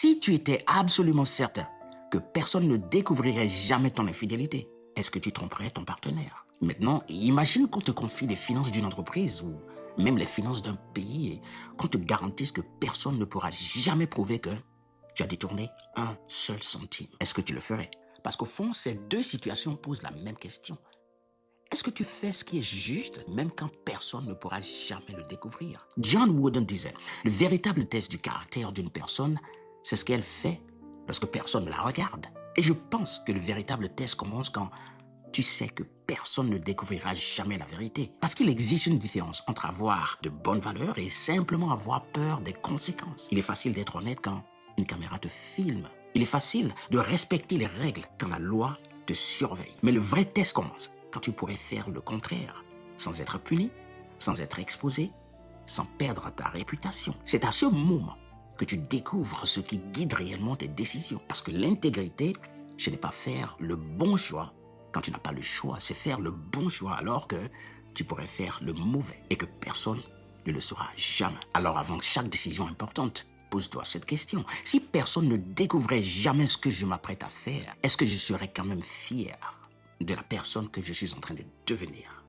Si tu étais absolument certain que personne ne découvrirait jamais ton infidélité, est-ce que tu tromperais ton partenaire? Maintenant, imagine qu'on te confie les finances d'une entreprise ou même les finances d'un pays et qu'on te garantisse que personne ne pourra jamais prouver que tu as détourné un seul centime. Est-ce que tu le ferais? Parce qu'au fond, ces deux situations posent la même question. Est-ce que tu fais ce qui est juste, même quand personne ne pourra jamais le découvrir? John Wooden disait, le véritable test du caractère d'une personne, c'est ce qu'elle fait lorsque personne ne la regarde. Et je pense que le véritable test commence quand tu sais que personne ne découvrira jamais la vérité. Parce qu'il existe une différence entre avoir de bonnes valeurs et simplement avoir peur des conséquences. Il est facile d'être honnête quand une caméra te filme. Il est facile de respecter les règles quand la loi te surveille. Mais le vrai test commence quand tu pourrais faire le contraire, sans être puni, sans être exposé, sans perdre ta réputation. C'est à ce moment que tu découvres ce qui guide réellement tes décisions. Parce que l'intégrité, ce n'est pas faire le bon choix quand tu n'as pas le choix, c'est faire le bon choix alors que tu pourrais faire le mauvais et que personne ne le saura jamais. Alors avant chaque décision importante, pose-toi cette question. Si personne ne découvrait jamais ce que je m'apprête à faire, est-ce que je serais quand même fier de la personne que je suis en train de devenir?